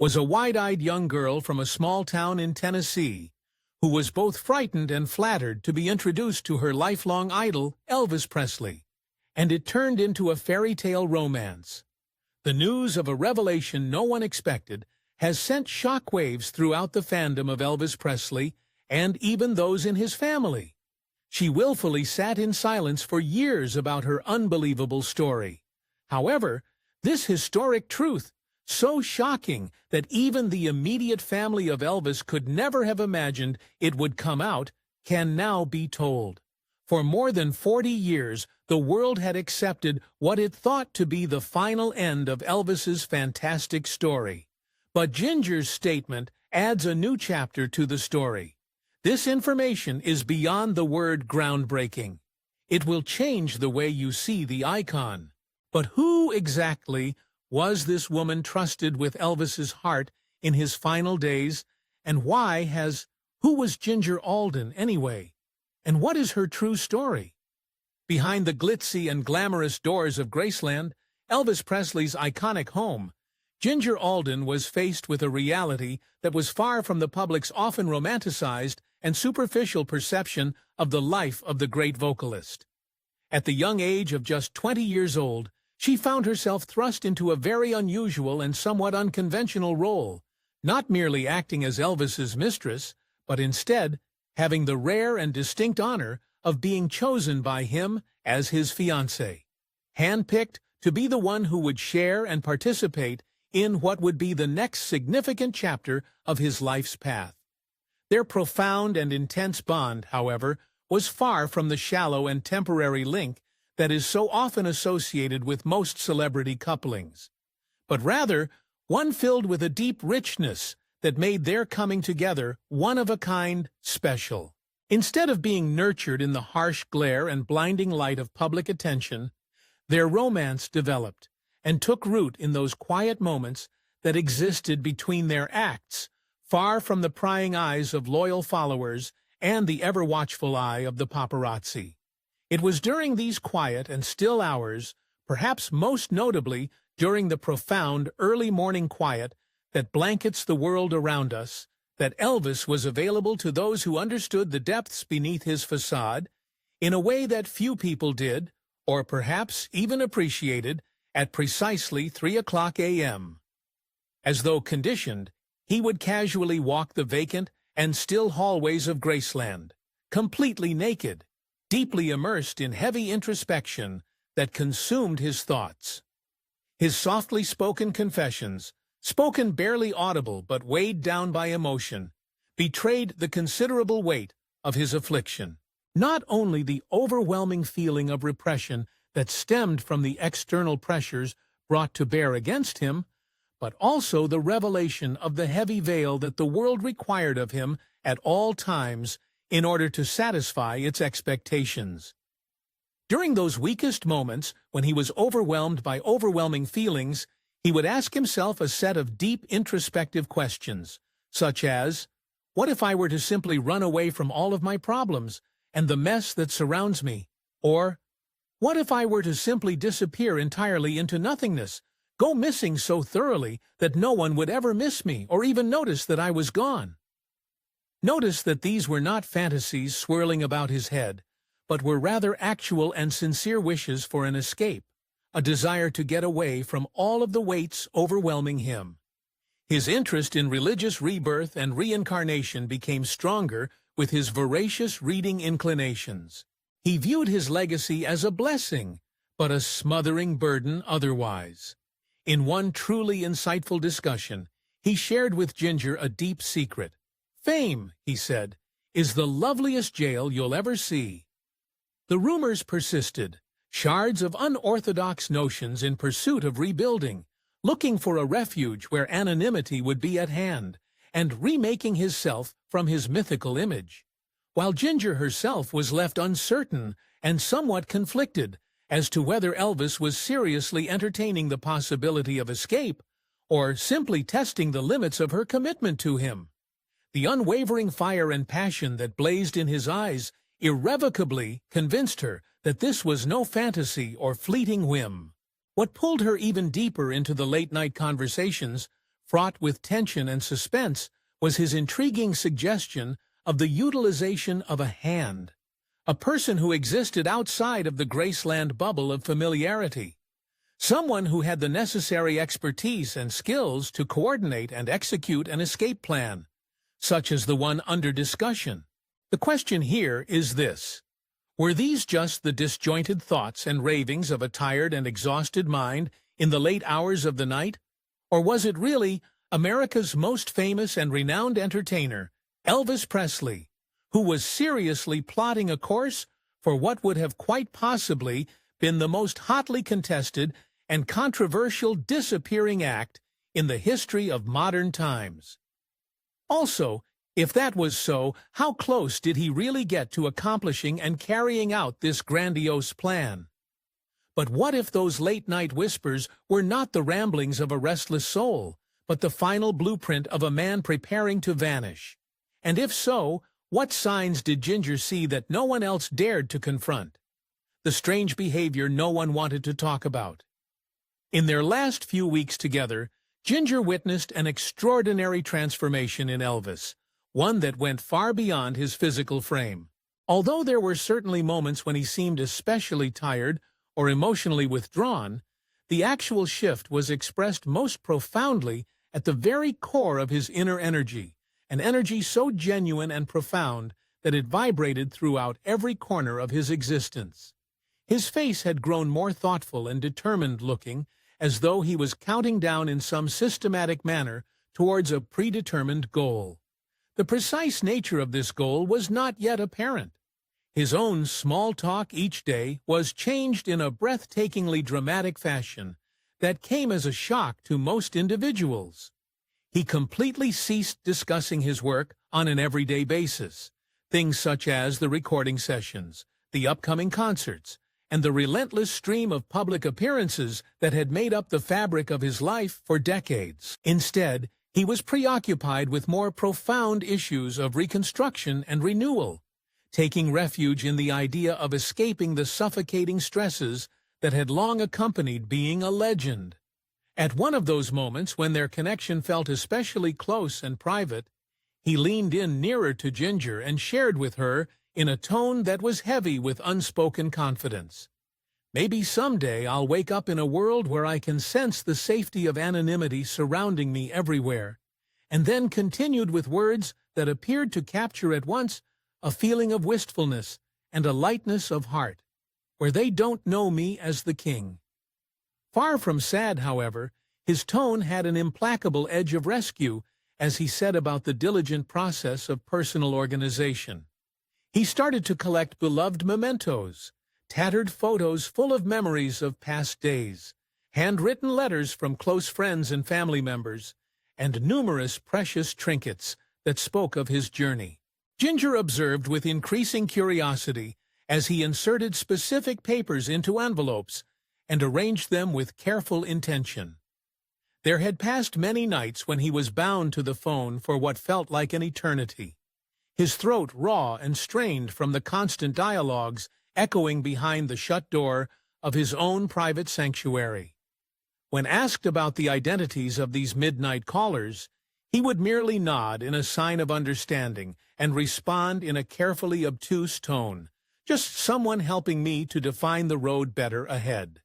was a wide-eyed young girl from a small town in Tennessee who was both frightened and flattered to be introduced to her lifelong idol, Elvis Presley, and it turned into a fairy tale romance. The news of a revelation no one expected has sent shockwaves throughout the fandom of Elvis Presley and even those in his family. She willfully sat in silence for years about her unbelievable story. However, this historic truth, so shocking that even the immediate family of Elvis could never have imagined it would come out, can now be told. For more than 40 years, the world had accepted what it thought to be the final end of Elvis's fantastic story. But Ginger's statement adds a new chapter to the story. This information is beyond the word groundbreaking. It will change the way you see the icon. But who exactly was this woman trusted with Elvis's heart in his final days, and who was Ginger Alden anyway? And what is her true story? Behind the glitzy and glamorous doors of Graceland, Elvis Presley's iconic home, Ginger Alden was faced with a reality that was far from the public's often romanticized and superficial perception of the life of the great vocalist. At the young age of just 20 years old, she found herself thrust into a very unusual and somewhat unconventional role, not merely acting as Elvis's mistress, but instead having the rare and distinct honor of being chosen by him as his fiancée, handpicked to be the one who would share and participate in what would be the next significant chapter of his life's path. Their profound and intense bond, however, was far from the shallow and temporary link that is so often associated with most celebrity couplings, but rather one filled with a deep richness that made their coming together one of a kind, special. Instead of being nurtured in the harsh glare and blinding light of public attention, their romance developed and took root in those quiet moments that existed between their acts, far from the prying eyes of loyal followers and the ever-watchful eye of the paparazzi. It was during these quiet and still hours, perhaps most notably during the profound early morning quiet that blankets the world around us, that Elvis was available to those who understood the depths beneath his facade in a way that few people did, or perhaps even appreciated, at precisely 3:00 a.m. As though conditioned, he would casually walk the vacant and still hallways of Graceland, completely naked, deeply immersed in heavy introspection that consumed his thoughts. His softly spoken confessions, spoken barely audible but weighed down by emotion, betrayed the considerable weight of his affliction. Not only the overwhelming feeling of repression that stemmed from the external pressures brought to bear against him, but also the revelation of the heavy veil that the world required of him at all times in order to satisfy its expectations. During those weakest moments, when he was overwhelmed by overwhelming feelings, he would ask himself a set of deep introspective questions, such as, what if I were to simply run away from all of my problems and the mess that surrounds me? Or, what if I were to simply disappear entirely into nothingness, go missing so thoroughly that no one would ever miss me or even notice that I was gone? Notice that these were not fantasies swirling about his head, but were rather actual and sincere wishes for an escape, a desire to get away from all of the weights overwhelming him. His interest in religious rebirth and reincarnation became stronger with his voracious reading inclinations. He viewed his legacy as a blessing, but a smothering burden otherwise. In one truly insightful discussion, he shared with Ginger a deep secret. "Fame," he said, "is the loveliest jail you'll ever see." The rumors persisted, shards of unorthodox notions in pursuit of rebuilding, looking for a refuge where anonymity would be at hand, and remaking his self from his mythical image, while Ginger herself was left uncertain and somewhat conflicted as to whether Elvis was seriously entertaining the possibility of escape or simply testing the limits of her commitment to him. The unwavering fire and passion that blazed in his eyes irrevocably convinced her that this was no fantasy or fleeting whim. What pulled her even deeper into the late-night conversations, fraught with tension and suspense, was his intriguing suggestion of the utilization of a hand, a person who existed outside of the Graceland bubble of familiarity, someone who had the necessary expertise and skills to coordinate and execute an escape plan, such as the one under discussion. The question here is this: were these just the disjointed thoughts and ravings of a tired and exhausted mind in the late hours of the night? Or was it really America's most famous and renowned entertainer, Elvis Presley, who was seriously plotting a course for what would have quite possibly been the most hotly contested and controversial disappearing act in the history of modern times? Also, if that was so, how close did he really get to accomplishing and carrying out this grandiose plan? But what if those late-night whispers were not the ramblings of a restless soul, but the final blueprint of a man preparing to vanish? And if so, what signs did Ginger see that no one else dared to confront? The strange behavior no one wanted to talk about. In their last few weeks together, Ginger witnessed an extraordinary transformation in Elvis, one that went far beyond his physical frame. Although there were certainly moments when he seemed especially tired or emotionally withdrawn, the actual shift was expressed most profoundly at the very core of his inner energy, an energy so genuine and profound that it vibrated throughout every corner of his existence. His face had grown more thoughtful and determined-looking, as though he was counting down in some systematic manner towards a predetermined goal. The precise nature of this goal was not yet apparent. His own small talk each day was changed in a breathtakingly dramatic fashion that came as a shock to most individuals. He completely ceased discussing his work on an everyday basis, things such as the recording sessions, the upcoming concerts, and the relentless stream of public appearances that had made up the fabric of his life for decades. Instead, he was preoccupied with more profound issues of reconstruction and renewal, taking refuge in the idea of escaping the suffocating stresses that had long accompanied being a legend. At one of those moments when their connection felt especially close and private, he leaned in nearer to Ginger and shared with her in a tone that was heavy with unspoken confidence. "Maybe someday I'll wake up in a world where I can sense the safety of anonymity surrounding me everywhere," and then continued with words that appeared to capture at once a feeling of wistfulness and a lightness of heart, "where they don't know me as the king." Far from sad, however, his tone had an implacable edge of rescue as he said about the diligent process of personal organization. He started to collect beloved mementos, tattered photos full of memories of past days, handwritten letters from close friends and family members, and numerous precious trinkets that spoke of his journey. Ginger observed with increasing curiosity as he inserted specific papers into envelopes and arranged them with careful intention. There had passed many nights when he was bound to the phone for what felt like an eternity, his throat raw and strained from the constant dialogues echoing behind the shut door of his own private sanctuary. When asked about the identities of these midnight callers, he would merely nod in a sign of understanding and respond in a carefully obtuse tone, "Just someone helping me to define the road better ahead."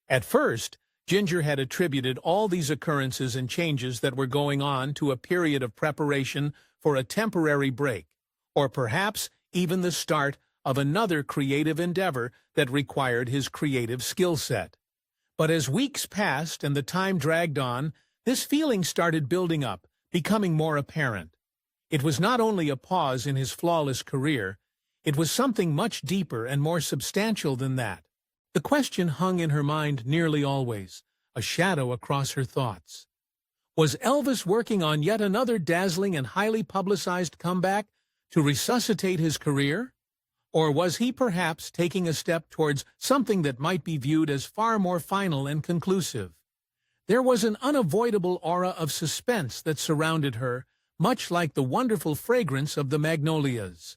At first, Ginger had attributed all these occurrences and changes that were going on to a period of preparation for a temporary break, or perhaps even the start of another creative endeavor that required his creative skill set. But as weeks passed and the time dragged on, this feeling started building up, becoming more apparent. It was not only a pause in his flawless career, it was something much deeper and more substantial than that. The question hung in her mind nearly always, a shadow across her thoughts. Was Elvis working on yet another dazzling and highly publicized comeback to resuscitate his career? Or was he perhaps taking a step towards something that might be viewed as far more final and conclusive? There was an unavoidable aura of suspense that surrounded her, much like the wonderful fragrance of the magnolias.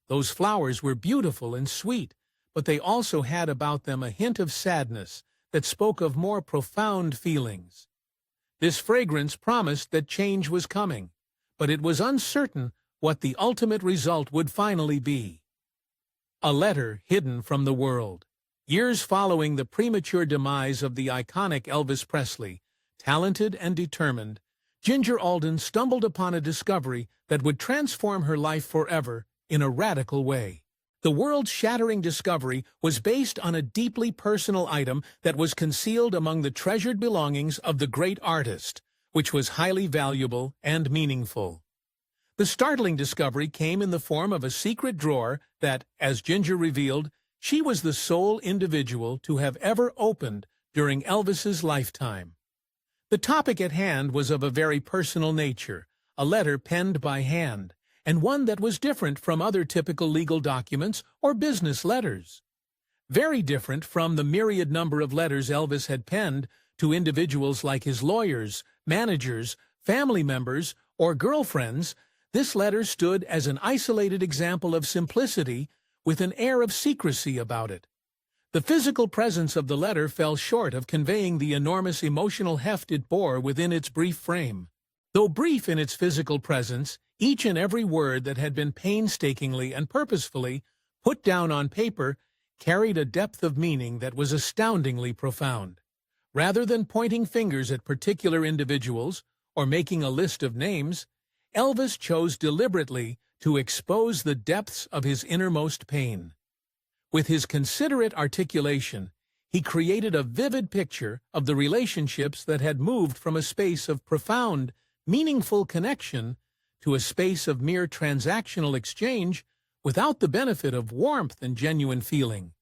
Those flowers were beautiful and sweet, but they also had about them a hint of sadness that spoke of more profound feelings. This fragrance promised that change was coming, but it was uncertain what the ultimate result would finally be. A letter hidden from the world. Years following the premature demise of the iconic Elvis Presley, talented and determined, Ginger Alden stumbled upon a discovery that would transform her life forever in a radical way. The world-shattering discovery was based on a deeply personal item that was concealed among the treasured belongings of the great artist, which was highly valuable and meaningful. The startling discovery came in the form of a secret drawer that, as Ginger revealed, she was the sole individual to have ever opened during Elvis's lifetime. The topic at hand was of a very personal nature, a letter penned by hand, and one that was different from other typical legal documents or business letters. Very different from the myriad number of letters Elvis had penned to individuals like his lawyers, managers, family members, or girlfriends. This letter stood as an isolated example of simplicity with an air of secrecy about it. The physical presence of the letter fell short of conveying the enormous emotional heft it bore within its brief frame. Though brief in its physical presence, each and every word that had been painstakingly and purposefully put down on paper carried a depth of meaning that was astoundingly profound. Rather than pointing fingers at particular individuals or making a list of names, Elvis chose deliberately to expose the depths of his innermost pain. With his considerate articulation, he created a vivid picture of the relationships that had moved from a space of profound, meaningful connection to a space of mere transactional exchange without the benefit of warmth and genuine feeling.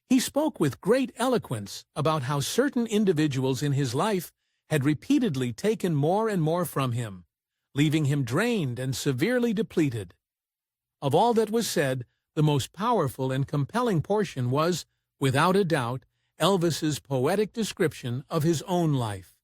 He spoke with great eloquence about how certain individuals in his life had repeatedly taken more and more from him, leaving him drained and severely depleted. Of all that was said, the most powerful and compelling portion was, without a doubt, Elvis's poetic description of his own life,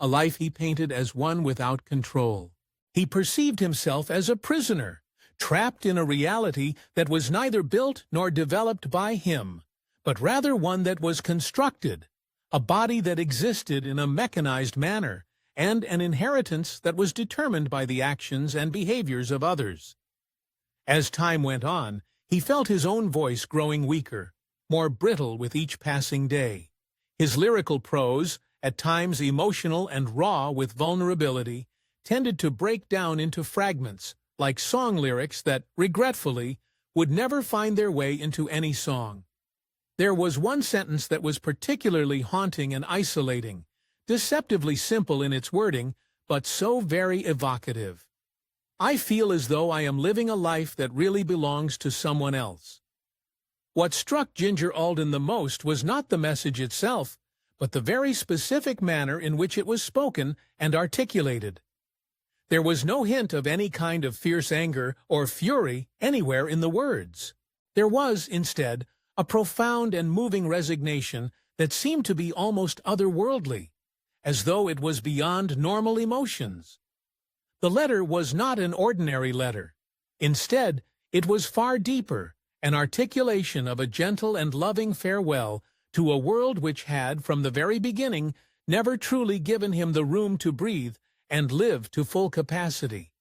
a life he painted as one without control. He perceived himself as a prisoner, trapped in a reality that was neither built nor developed by him, but rather one that was constructed, a body that existed in a mechanized manner, and an inheritance that was determined by the actions and behaviors of others. As time went on, he felt his own voice growing weaker, more brittle with each passing day. His lyrical prose, at times emotional and raw with vulnerability, tended to break down into fragments, like song lyrics that, regretfully, would never find their way into any song. There was one sentence that was particularly haunting and isolating, deceptively simple in its wording, but so very evocative. "I feel as though I am living a life that really belongs to someone else." What struck Ginger Alden the most was not the message itself, but the very specific manner in which it was spoken and articulated. There was no hint of any kind of fierce anger or fury anywhere in the words. There was, instead, a profound and moving resignation that seemed to be almost otherworldly, as though it was beyond normal emotions. The letter was not an ordinary letter. Instead, it was far deeper, an articulation of a gentle and loving farewell to a world which had, from the very beginning, never truly given him the room to breathe and live to full capacity.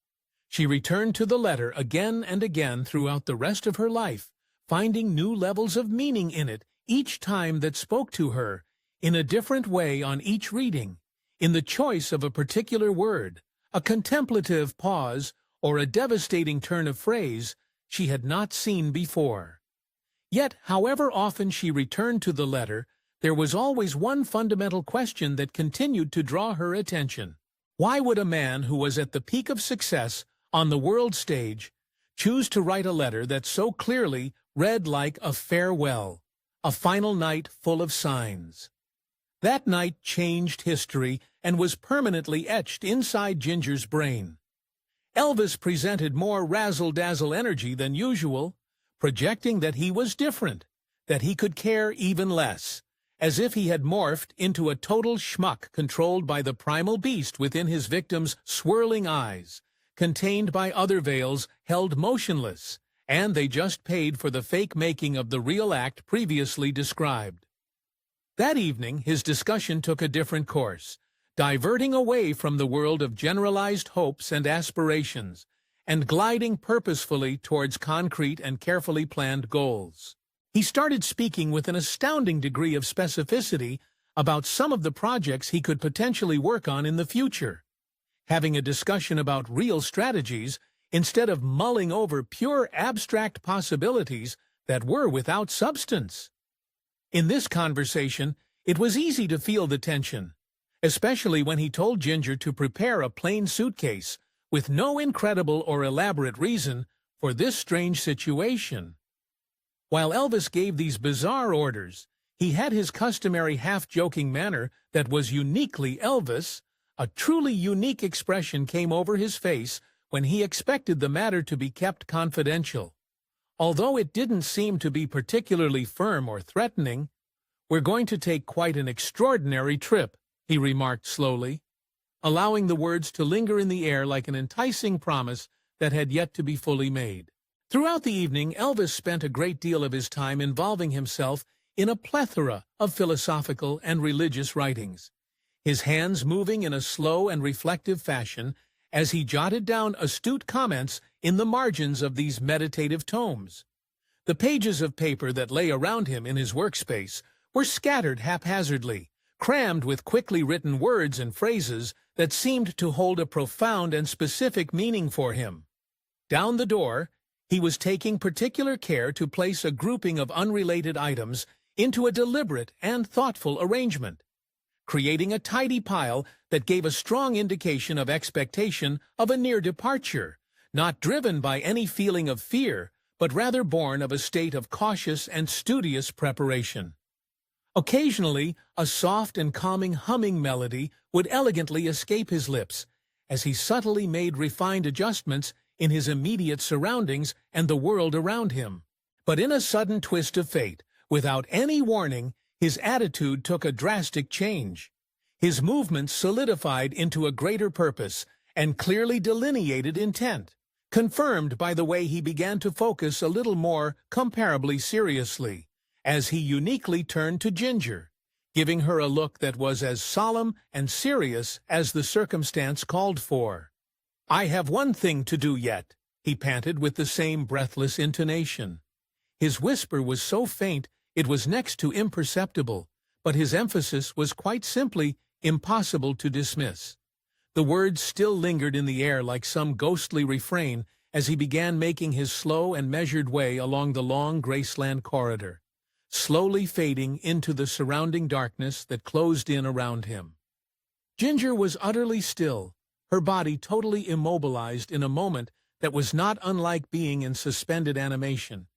She returned to the letter again and again throughout the rest of her life, finding new levels of meaning in it each time that spoke to her, in a different way on each reading, in the choice of a particular word, a contemplative pause, or a devastating turn of phrase she had not seen before. Yet, however often she returned to the letter, there was always one fundamental question that continued to draw her attention. Why would a man who was at the peak of success on the world stage choose to write a letter that so clearly read like a farewell, a final night full of signs? That night changed history and was permanently etched inside Ginger's brain. Elvis presented more razzle-dazzle energy than usual, projecting that he was different, that he could care even less, as if he had morphed into a total schmuck controlled by the primal beast within his victim's swirling eyes, contained by other veils held motionless, and they just paid for the fake making of the real act previously described. That evening, his discussion took a different course, diverting away from the world of generalized hopes and aspirations, and gliding purposefully towards concrete and carefully planned goals. He started speaking with an astounding degree of specificity about some of the projects he could potentially work on in the future, having a discussion about real strategies instead of mulling over pure abstract possibilities that were without substance. In this conversation, it was easy to feel the tension, especially when he told Ginger to prepare a plain suitcase with no incredible or elaborate reason for this strange situation. While Elvis gave these bizarre orders, he had his customary half-joking manner that was uniquely Elvis. A truly unique expression came over his face when he expected the matter to be kept confidential. Although it didn't seem to be particularly firm or threatening, "We're going to take quite an extraordinary trip," he remarked slowly, allowing the words to linger in the air like an enticing promise that had yet to be fully made. Throughout the evening, Elvis spent a great deal of his time involving himself in a plethora of philosophical and religious writings, his hands moving in a slow and reflective fashion as he jotted down astute comments in the margins of these meditative tomes. The pages of paper that lay around him in his workspace were scattered haphazardly, crammed with quickly written words and phrases that seemed to hold a profound and specific meaning for him. Down the door, he was taking particular care to place a grouping of unrelated items into a deliberate and thoughtful arrangement, creating a tidy pile that gave a strong indication of expectation of a near departure, not driven by any feeling of fear, but rather born of a state of cautious and studious preparation. Occasionally, a soft and calming humming melody would elegantly escape his lips as he subtly made refined adjustments in his immediate surroundings and the world around him. But in a sudden twist of fate, without any warning, his attitude took a drastic change. His movements solidified into a greater purpose and clearly delineated intent, confirmed by the way he began to focus a little more comparably seriously, as he uniquely turned to Ginger, giving her a look that was as solemn and serious as the circumstance called for. "I have one thing to do yet," he panted with the same breathless intonation. His whisper was so faint it was next to imperceptible, but his emphasis was quite simply impossible to dismiss. The words still lingered in the air like some ghostly refrain as he began making his slow and measured way along the long Graceland corridor, slowly fading into the surrounding darkness that closed in around him. Ginger was utterly still, her body totally immobilized in a moment that was not unlike being in suspended animation,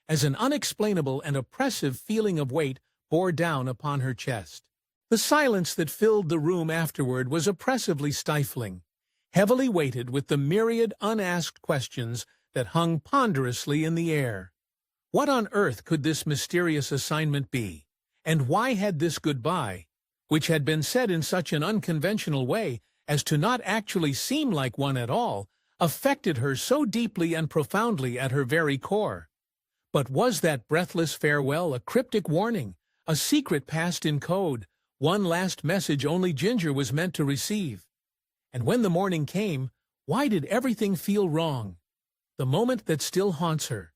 as an unexplainable and oppressive feeling of weight bore down upon her chest. The silence that filled the room afterward was oppressively stifling, heavily weighted with the myriad unasked questions that hung ponderously in the air. What on earth could this mysterious assignment be? And why had this goodbye, which had been said in such an unconventional way as to not actually seem like one at all, affected her so deeply and profoundly at her very core? But was that breathless farewell a cryptic warning, a secret passed in code, one last message only Ginger was meant to receive? And when the morning came, why did everything feel wrong? The moment that still haunts her.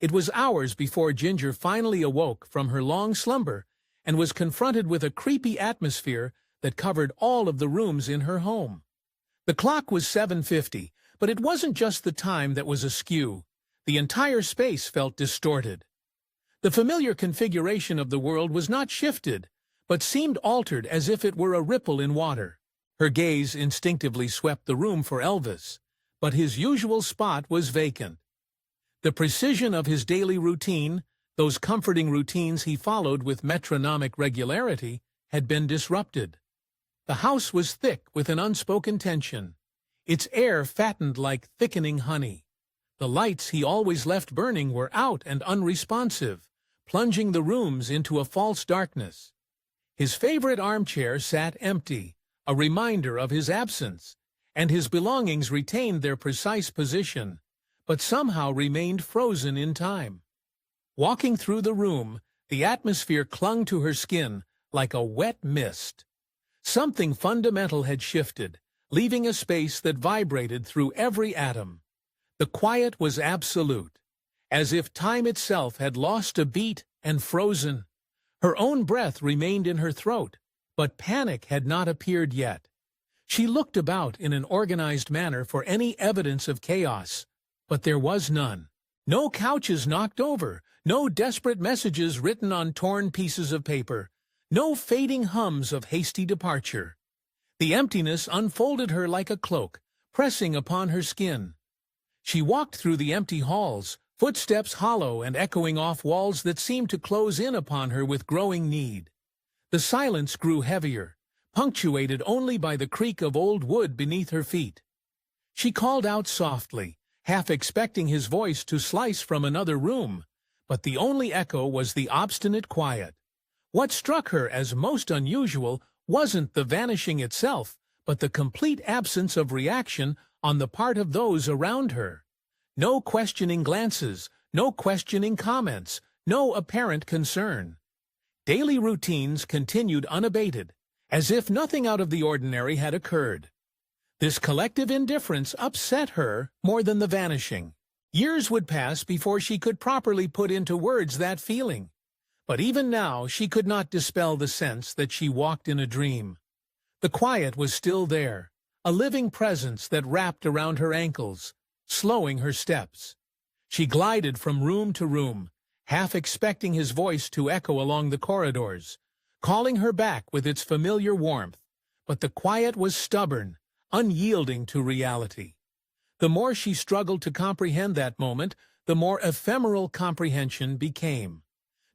It was hours before Ginger finally awoke from her long slumber and was confronted with a creepy atmosphere that covered all of the rooms in her home. The clock was 7:50, but it wasn't just the time that was askew. The entire space felt distorted. The familiar configuration of the world was not shifted, but seemed altered as if it were a ripple in water. Her gaze instinctively swept the room for Elvis, but his usual spot was vacant. The precision of his daily routine, those comforting routines he followed with metronomic regularity, had been disrupted. The house was thick with an unspoken tension, its air fattened like thickening honey. The lights he always left burning were out and unresponsive, plunging the rooms into a false darkness. His favorite armchair sat empty, a reminder of his absence, and his belongings retained their precise position, but somehow remained frozen in time. Walking through the room, the atmosphere clung to her skin like a wet mist. Something fundamental had shifted, leaving a space that vibrated through every atom. The quiet was absolute, as if time itself had lost a beat and frozen. Her own breath remained in her throat, but panic had not appeared yet. She looked about in an organized manner for any evidence of chaos, but there was none. No couches knocked over, no desperate messages written on torn pieces of paper, no fading hums of hasty departure. The emptiness unfolded her like a cloak, pressing upon her skin. She walked through the empty halls, footsteps hollow and echoing off walls that seemed to close in upon her with growing need. The silence grew heavier, punctuated only by the creak of old wood beneath her feet. She called out softly, half expecting his voice to slice from another room, but the only echo was the obstinate quiet. What struck her as most unusual wasn't the vanishing itself, but the complete absence of reaction on the part of those around her. No questioning glances, no questioning comments, no apparent concern. Daily routines continued unabated, as if nothing out of the ordinary had occurred. This collective indifference upset her more than the vanishing. Years would pass before she could properly put into words that feeling. But even now she could not dispel the sense that she walked in a dream. The quiet was still there, a living presence that wrapped around her ankles, slowing her steps. She glided from room to room, half expecting his voice to echo along the corridors, calling her back with its familiar warmth, but the quiet was stubborn, unyielding to reality. The more she struggled to comprehend that moment, the more ephemeral comprehension became.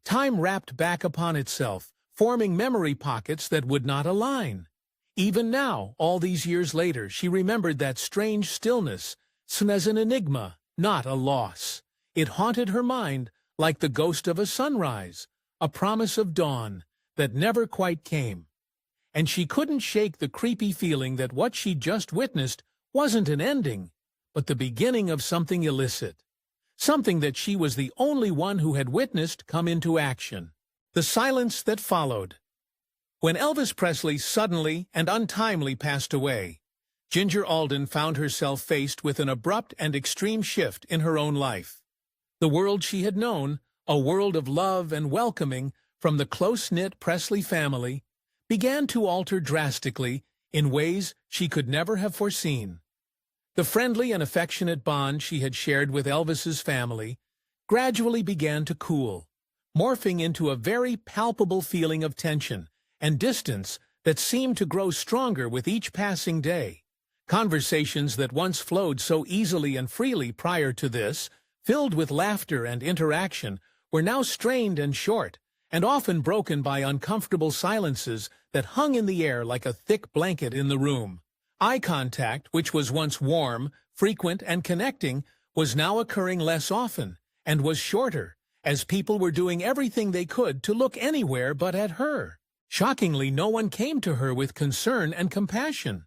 Time wrapped back upon itself, forming memory pockets that would not align. Even now, all these years later, she remembered that strange stillness, as an enigma, not a loss. It haunted her mind like the ghost of a sunrise, a promise of dawn that never quite came. And she couldn't shake the creepy feeling that what she'd just witnessed wasn't an ending, but the beginning of something illicit. Something that she was the only one who had witnessed come into action. The silence that followed. When Elvis Presley suddenly and untimely passed away, Ginger Alden found herself faced with an abrupt and extreme shift in her own life. The world she had known, a world of love and welcoming from the close-knit Presley family, began to alter drastically in ways she could never have foreseen. The friendly and affectionate bond she had shared with Elvis's family gradually began to cool, morphing into a very palpable feeling of tension and distance that seemed to grow stronger with each passing day. Conversations that once flowed so easily and freely prior to this, filled with laughter and interaction, were now strained and short, and often broken by uncomfortable silences that hung in the air like a thick blanket in the room. Eye contact, which was once warm, frequent, and connecting, was now occurring less often, and was shorter, as people were doing everything they could to look anywhere but at her. Shockingly, no one came to her with concern and compassion,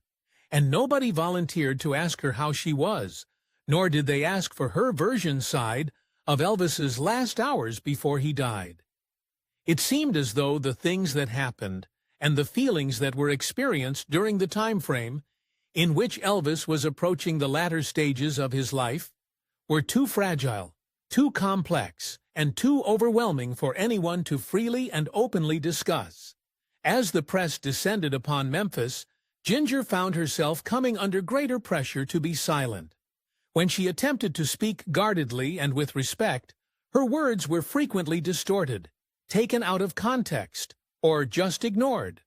and nobody volunteered to ask her how she was, nor did they ask for her version side of Elvis's last hours before he died. It seemed as though the things that happened and the feelings that were experienced during the time frame in which Elvis was approaching the latter stages of his life were too fragile, too complex, and too overwhelming for anyone to freely and openly discuss. As the press descended upon Memphis, Ginger found herself coming under greater pressure to be silent. When she attempted to speak guardedly and with respect, her words were frequently distorted, taken out of context, or just ignored.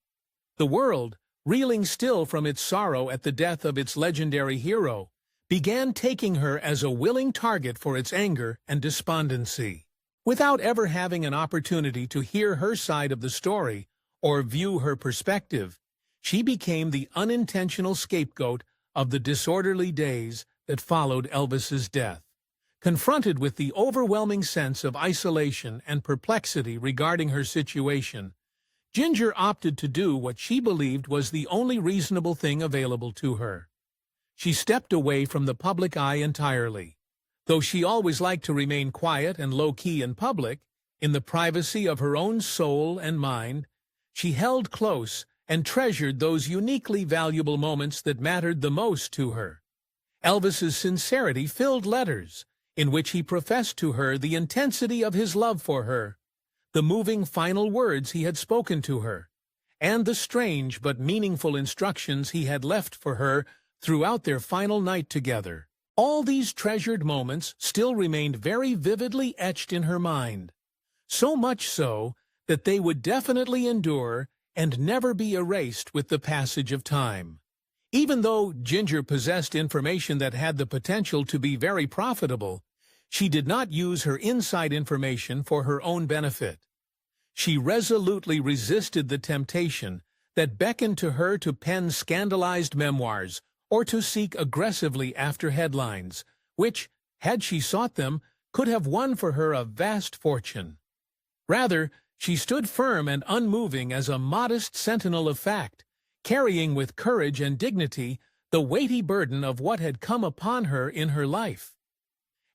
The world, reeling still from its sorrow at the death of its legendary hero, began taking her as a willing target for its anger and despondency. Without ever having an opportunity to hear her side of the story or view her perspective, she became the unintentional scapegoat of the disorderly days that followed Elvis's death. Confronted with the overwhelming sense of isolation and perplexity regarding her situation, Ginger opted to do what she believed was the only reasonable thing available to her. She stepped away from the public eye entirely. Though she always liked to remain quiet and low-key in public, in the privacy of her own soul and mind, she held close and treasured those uniquely valuable moments that mattered the most to her. Elvis's sincerity-filled letters, in which he professed to her the intensity of his love for her, the moving final words he had spoken to her, and the strange but meaningful instructions he had left for her throughout their final night together. All these treasured moments still remained very vividly etched in her mind, so much so that they would definitely endure and never be erased with the passage of time. Even though Ginger possessed information that had the potential to be very profitable, she did not use her inside information for her own benefit. She resolutely resisted the temptation that beckoned to her to pen scandalized memoirs or to seek aggressively after headlines, which, had she sought them, could have won for her a vast fortune. Rather, she stood firm and unmoving as a modest sentinel of fact, carrying with courage and dignity the weighty burden of what had come upon her in her life.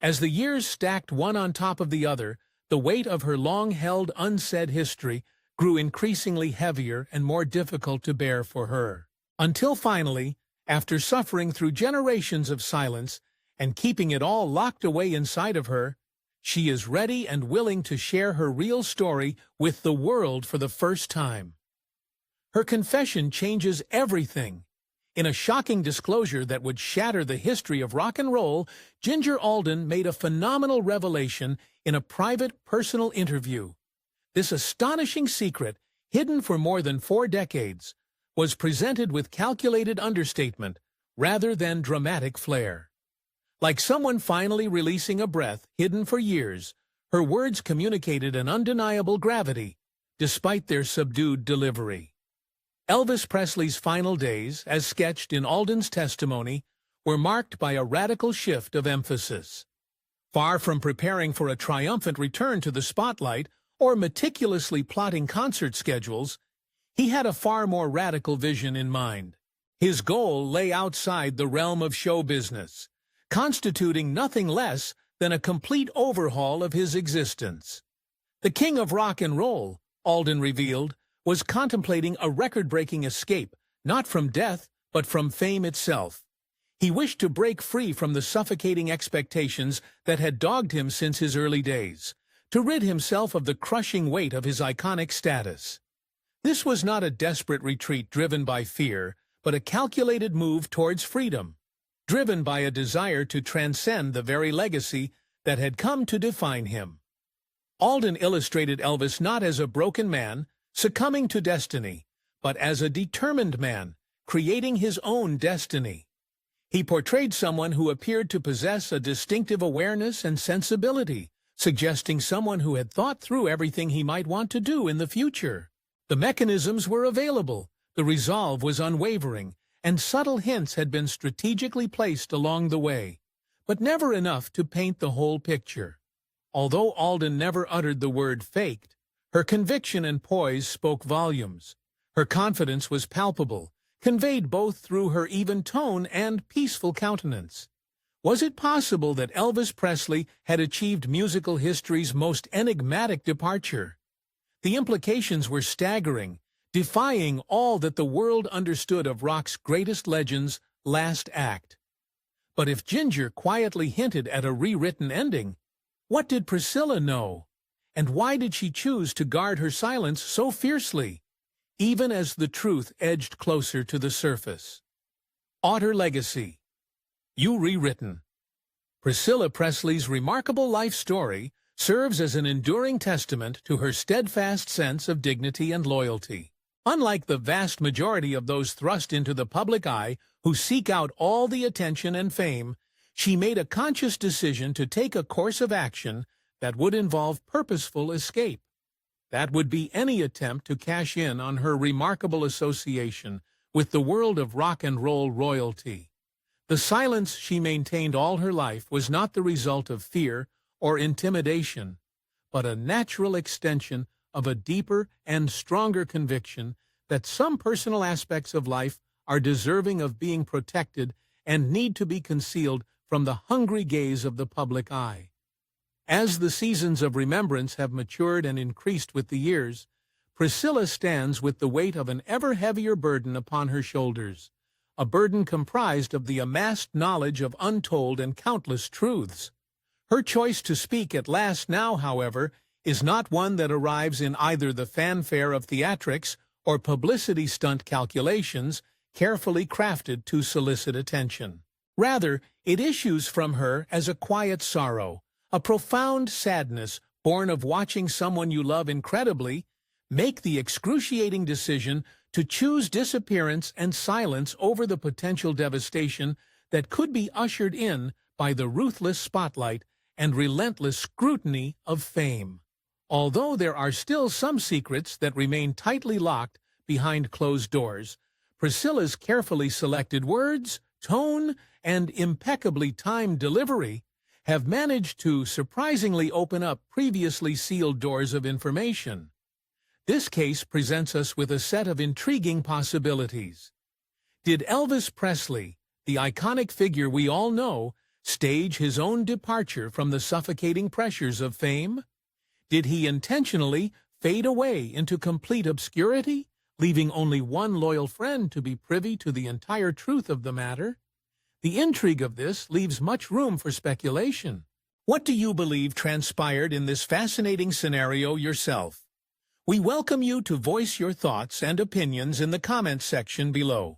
As the years stacked one on top of the other, the weight of her long-held unsaid history grew increasingly heavier and more difficult to bear for her. Until finally, after suffering through generations of silence and keeping it all locked away inside of her, she is ready and willing to share her real story with the world for the first time. Her confession changes everything. In a shocking disclosure that would shatter the history of rock and roll, Ginger Alden made a phenomenal revelation in a private, personal interview. This astonishing secret, hidden for more than 4 decades, was presented with calculated understatement rather than dramatic flair. Like someone finally releasing a breath hidden for years, her words communicated an undeniable gravity, despite their subdued delivery. Elvis Presley's final days, as sketched in Alden's testimony, were marked by a radical shift of emphasis. Far from preparing for a triumphant return to the spotlight or meticulously plotting concert schedules, he had a far more radical vision in mind. His goal lay outside the realm of show business, constituting nothing less than a complete overhaul of his existence. The king of rock and roll, Alden revealed, was contemplating a record-breaking escape, not from death, but from fame itself. He wished to break free from the suffocating expectations that had dogged him since his early days, to rid himself of the crushing weight of his iconic status. This was not a desperate retreat driven by fear, but a calculated move towards freedom, driven by a desire to transcend the very legacy that had come to define him. Alden illustrated Elvis not as a broken man, succumbing to destiny, but as a determined man, creating his own destiny. He portrayed someone who appeared to possess a distinctive awareness and sensibility, suggesting someone who had thought through everything he might want to do in the future. The mechanisms were available, the resolve was unwavering, and subtle hints had been strategically placed along the way, but never enough to paint the whole picture. Although Alden never uttered the word faked, her conviction and poise spoke volumes. Her confidence was palpable, conveyed both through her even tone and peaceful countenance. Was it possible that Elvis Presley had achieved musical history's most enigmatic departure? The implications were staggering, defying all that the world understood of rock's greatest legend's last act. But if Ginger quietly hinted at a rewritten ending, what did Priscilla know? And why did she choose to guard her silence so fiercely, even as the truth edged closer to the surface? Utter legacy. You rewritten. Priscilla Presley's remarkable life story serves as an enduring testament to her steadfast sense of dignity and loyalty. Unlike the vast majority of those thrust into the public eye who seek out all the attention and fame, she made a conscious decision to take a course of action that would involve purposeful escape. That would be any attempt to cash in on her remarkable association with the world of rock and roll royalty. The silence she maintained all her life was not the result of fear or intimidation, but a natural extension of a deeper and stronger conviction that some personal aspects of life are deserving of being protected and need to be concealed from the hungry gaze of the public eye. As the seasons of remembrance have matured and increased with the years, Priscilla stands with the weight of an ever heavier burden upon her shoulders, a burden comprised of the amassed knowledge of untold and countless truths. Her choice to speak at last now, however, is not one that arrives in either the fanfare of theatrics or publicity stunt calculations carefully crafted to solicit attention. Rather, it issues from her as a quiet sorrow, a profound sadness born of watching someone you love incredibly make the excruciating decision to choose disappearance and silence over the potential devastation that could be ushered in by the ruthless spotlight and relentless scrutiny of fame. Although there are still some secrets that remain tightly locked behind closed doors, Priscilla's carefully selected words, tone, and impeccably timed delivery have managed to surprisingly open up previously sealed doors of information. This case presents us with a set of intriguing possibilities. Did Elvis Presley, the iconic figure we all know, stage his own departure from the suffocating pressures of fame? Did he intentionally fade away into complete obscurity, leaving only one loyal friend to be privy to the entire truth of the matter? The intrigue of this leaves much room for speculation. What do you believe transpired in this fascinating scenario yourself? We welcome you to voice your thoughts and opinions in the comments section below.